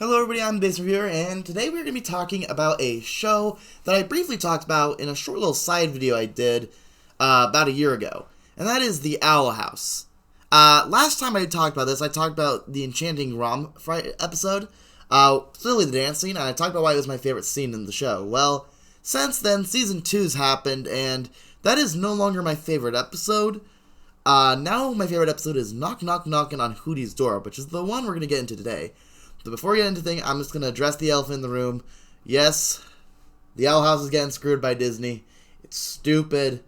Hello everybody, I'm Base Reviewer, and today we're going to be talking about a show that I briefly talked about in a short little side video I did about a year ago, and that is The Owl House. Last time I talked about this, I talked about the Enchanting Rom Fright episode, specifically the dance scene, and I talked about why it was my favorite scene in the show. Well, since then, Season 2's happened, and that is no longer my favorite episode. Now my favorite episode is Knock Knock Knockin' on Hootie's Door, which is the one we're going to get into today. But before we get into things, I'm just going to address the elephant in the room. Yes, the Owl House is getting screwed by Disney. It's stupid,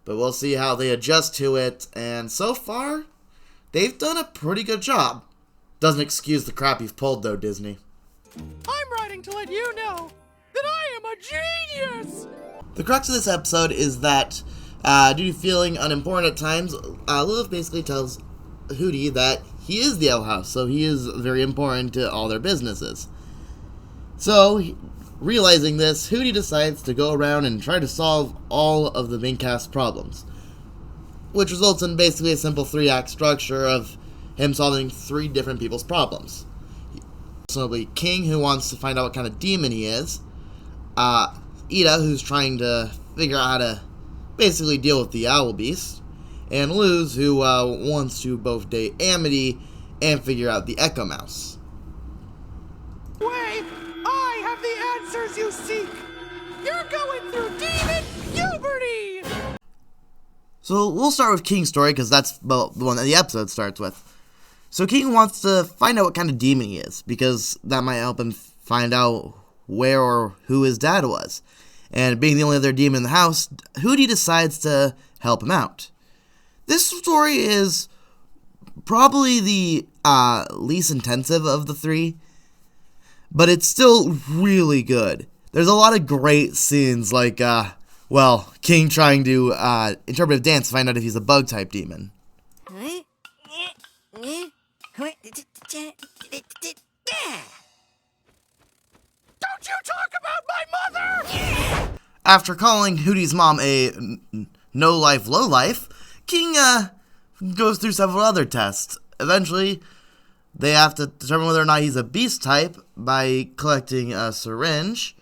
but we'll see how they adjust to it. And so far, they've done a pretty good job. Doesn't excuse the crap you've pulled, though, Disney. I'm writing to let you know that I am a genius! The crux of this episode is that, due to feeling unimportant at times, Lilith basically tells Hootie that he is the Owl House, so he is very important to all their businesses. So, realizing this, Hootie decides to go around and try to solve all of the main cast problems, which results in basically a simple 3-act structure of him solving 3 different people's problems. Personally, King, who wants to find out what kind of demon he is, Ida, who's trying to figure out how to basically deal with the Owl Beast, and Luz, who wants to both date Amity and figure out the Echo Mouse. Wait, I have the answers you seek! You're going through demon puberty! So we'll start with King's story, because that's the one that the episode starts with. So King wants to find out what kind of demon he is, because that might help him find out where or who his dad was. And being the only other demon in the house, Hootie decides to help him out. This story is probably the least intensive of the 3, but it's still really good. There's a lot of great scenes like, King trying to interpretive dance to find out if he's a bug-type demon. Don't you talk about my mother! After calling Hootie's mom a no-life, low-life, King goes through several other tests. Eventually, they have to determine whether or not he's a beast type by collecting a syringe.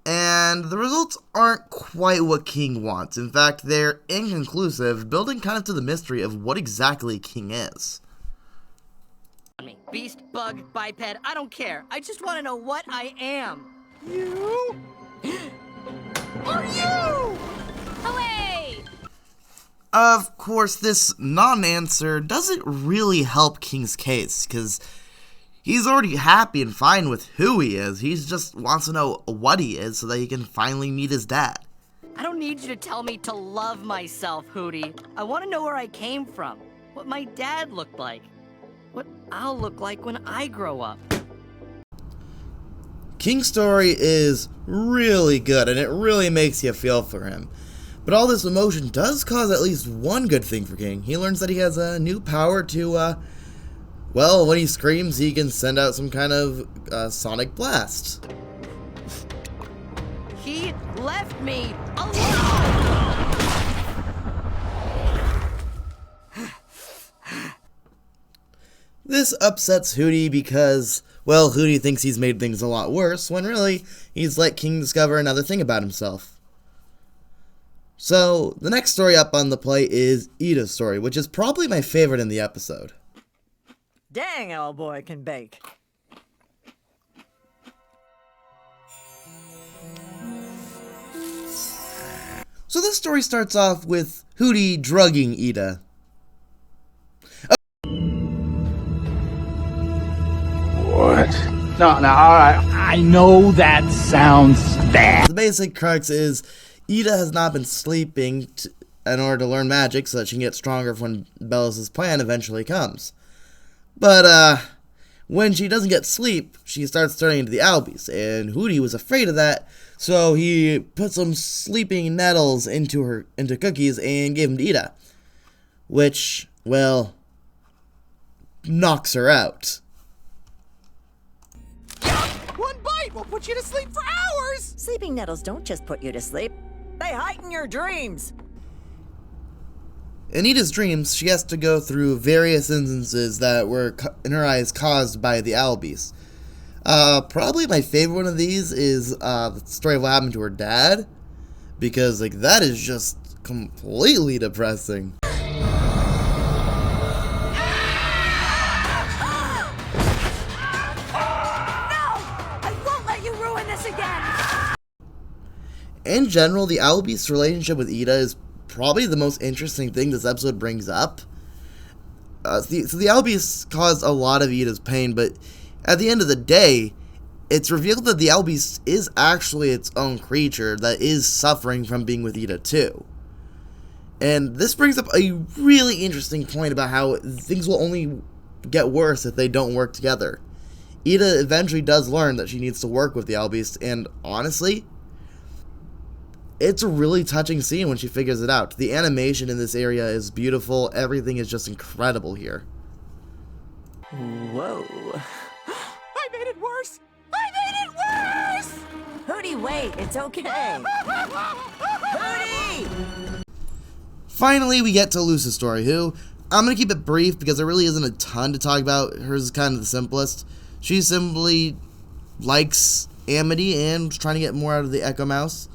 And the results aren't quite what King wants. In fact, they're inconclusive, building kind of to the mystery of what exactly King is. Beast, bug, biped, I don't care. I just want to know what I am. You? Are you? Hooray! Of course, this non-answer doesn't really help King's case, because he's already happy and fine with who he is. He just wants to know what he is so that he can finally meet his dad. I don't need you to tell me to love myself, Hootie. I want to know where I came from, what my dad looked like, what I'll look like when I grow up. King's story is really good, and it really makes you feel for him. But all this emotion does cause at least one good thing for King. He learns that he has a new power to, when he screams, he can send out some kind of sonic blast. He left me alone! This upsets Hootie because, Hootie thinks he's made things a lot worse, when really, he's let King discover another thing about himself. So, the next story up on the plate is Ida's story, which is probably my favorite in the episode. Dang, old boy can bake. So this story starts off with Hootie drugging Ida. What? No, alright, I know that sounds bad. The basic crux is Ida has not been sleeping in order to learn magic so that she can get stronger when Bellus's plan eventually comes. But, when she doesn't get sleep, she starts turning into the Owl Beast, and Hootie was afraid of that, so he put some sleeping nettles into cookies and gave them to Ida, which, knocks her out. One bite will put you to sleep for hours! Sleeping nettles don't just put you to sleep. They heighten your dreams. In Ida's dreams, she has to go through various instances that were, in her eyes, caused by the Owl Beast. Probably my favorite one of these is the story of what happened to her dad, because like that is just completely depressing. No! I won't let you ruin this again! In general, the Owl Beast's relationship with Ida is probably the most interesting thing this episode brings up. So the Owl Beast caused a lot of Ida's pain, but at the end of the day, it's revealed that the Owl Beast is actually its own creature that is suffering from being with Ida too. And this brings up a really interesting point about how things will only get worse if they don't work together. Ida eventually does learn that she needs to work with the Owl Beast, and honestly, it's a really touching scene when she figures it out. The animation in this area is beautiful. Everything is just incredible here. Whoa. I made it worse! I made it worse! Hootie, wait, it's okay. Hootie! Finally, we get to Luce's story, who, I'm going to keep it brief because there really isn't a ton to talk about. Hers is kind of the simplest. She simply likes Amity and is trying to get more out of the Echo Mouse.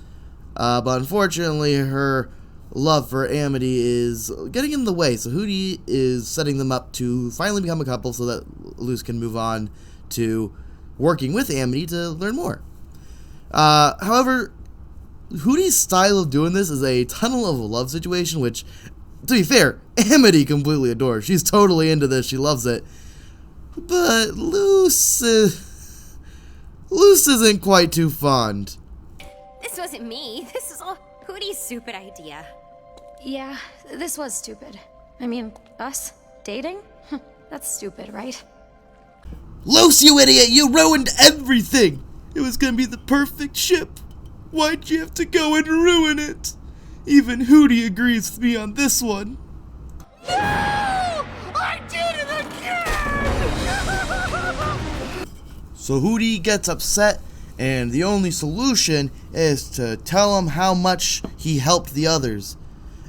But unfortunately, her love for Amity is getting in the way, so Hootie is setting them up to finally become a couple so that Luce can move on to working with Amity to learn more. However, Hootie's style of doing this is a tunnel of love situation, which, to be fair, Amity completely adores. She's totally into this, she loves it. But Luce isn't quite too fond. This wasn't me. This is all Hootie's stupid idea. Yeah, this was stupid. I mean, us? Dating? That's stupid, right? Luce, you idiot! You ruined everything! It was gonna be the perfect ship. Why'd you have to go and ruin it? Even Hootie agrees with me on this one. No! I did it again! So Hootie gets upset, and the only solution is to tell him how much he helped the others.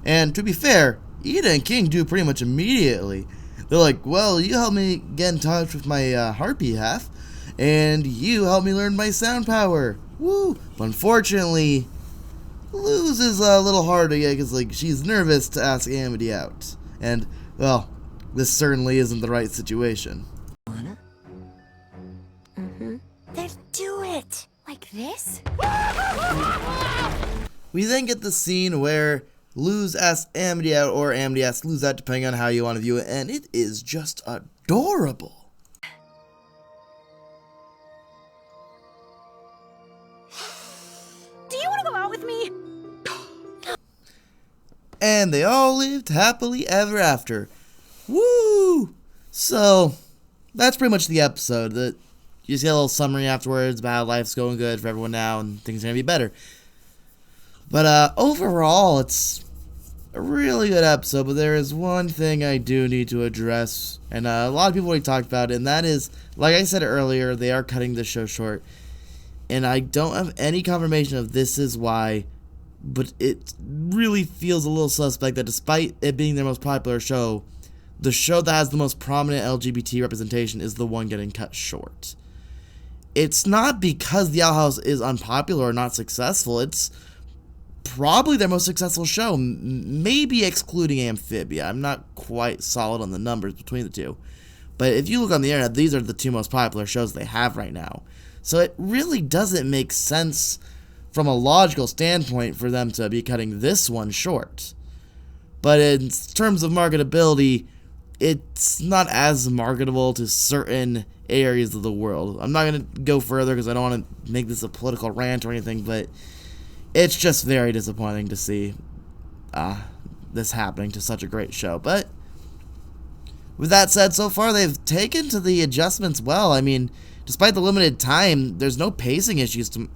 And to be fair, Ida and King do pretty much immediately. They're like, well, you helped me get in touch with my harpy half, and you helped me learn my sound power. Woo! But unfortunately, Luz is a little hard to get because like she's nervous to ask Amity out. And, well, this certainly isn't the right situation. Then do it! Like this? We then get the scene where Luz asks Amity out, or Amity asks Luz out, depending on how you want to view it, and it is just adorable. Do you want to go out with me? And they all lived happily ever after. Woo! So, that's pretty much the episode. You just get a little summary afterwards about how life's going good for everyone now and things are going to be better. But overall, it's a really good episode, but there is one thing I do need to address, and a lot of people already talked about it, and that is, like I said earlier, they are cutting this show short, and I don't have any confirmation of this is why, but it really feels a little suspect that despite it being their most popular show, the show that has the most prominent LGBT representation is the one getting cut short. It's not because the Owl House is unpopular or not successful, it's probably their most successful show, maybe excluding Amphibia. I'm not quite solid on the numbers between the two. But if you look on the internet, these are the two most popular shows they have right now. So it really doesn't make sense from a logical standpoint for them to be cutting this one short. But in terms of marketability, it's not as marketable to certain areas of the world. I'm not going to go further because I don't want to make this a political rant or anything, but it's just very disappointing to see this happening to such a great show. But with that said, so far they've taken to the adjustments well. I mean, despite the limited time, there's no pacing issues to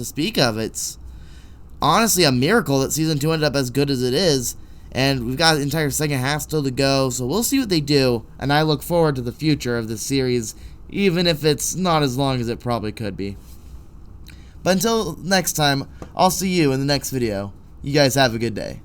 speak of. It's honestly a miracle that season 2 ended up as good as it is, and we've got the entire second half still to go, so we'll see what they do, and I look forward to the future of this series, even if it's not as long as it probably could be. But until next time, I'll see you in the next video. You guys have a good day.